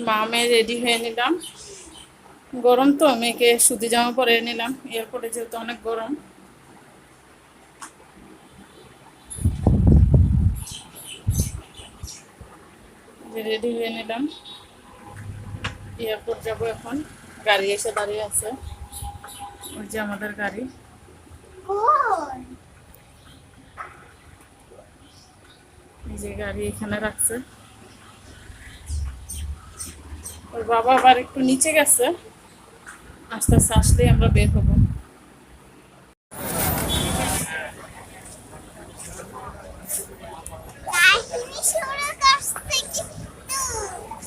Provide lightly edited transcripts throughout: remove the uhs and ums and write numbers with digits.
মা মেয়ে রেডি হয়ে নিলাম। গরম তো, মেয়েকে সুতি জামা পরে নিলাম, এয়ারপোর্টে যেহেতু অনেক গরম। রেডি হয়ে নিলাম, এয়ারপোর্ট যাব এখন। গাড়ি এসে দাঁড়িয়ে আছে, ওই যে আমাদের গাড়ি। এই যে গাড়ি এখানে রাখছে। ওর বাবা আবার একটু নিচে গেছে, আস্তে আস্তে আসলেই আমরা বের হবো।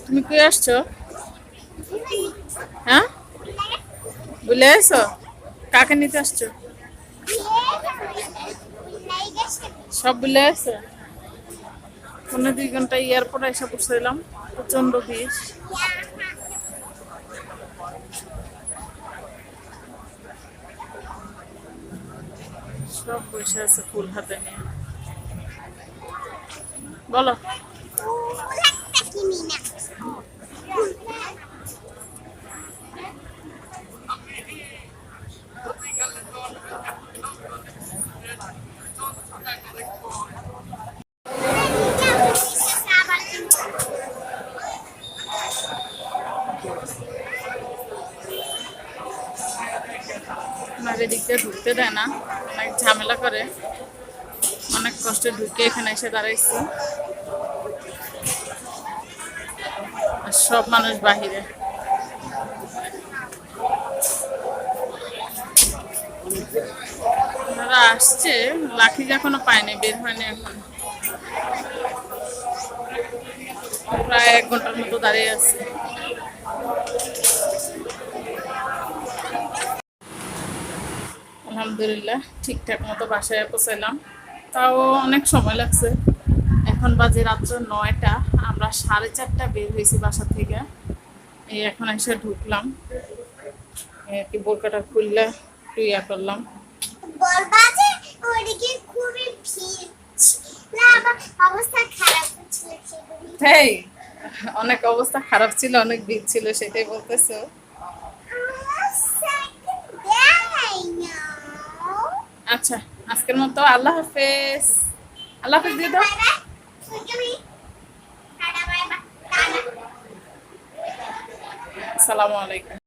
তুমি কই আসছো? হ্যাঁ, বলে আসো। কাকে নিতে আসছো? সব বলে আসো। 1.5 ঘন্টা এয়ারপোর্টে এসে পৌঁছাইলাম, প্রচন্ড ভিড়। সব বসে আছে ফুল হাতে নিয়ে। বলো। আমার এদিক দিয়ে ঢুকতে দেয় না, অনেক ঝামেলা করে। অনেক কষ্টে ঢুকে এখানে এসে দাঁড়াইছি, আর সব মানুষ বাহিরে। ওনারা আসছে, লাঠি এখনো পায়নি, বের হয়নি এখন। প্রায় 1 ঘন্টার মতো দাঁড়িয়ে আছে। আলহামদুলিল্লাহ ঠিকঠাক মতো বাসায় পৌঁছাইলাম, তাও অনেক সময় লাগছে। এখন বাজে রাত্র 9টা, আমরা 4:30 বের হয়েছি বাসা থেকে। এই এখন এসে ঢুকলাম, এই আর কি। বোরকাটা খুললে একটু ইয়া করলাম। তাই অনেক অবস্থা খারাপ ছিল, অনেক ভিড় ছিল, সেটাই বলতেছো? আচ্ছা, আজকের মতো আল্লাহ হাফেজ। আল্লাহ হাফেজ দিয়ে দাও। আসসালামু আলাইকুম।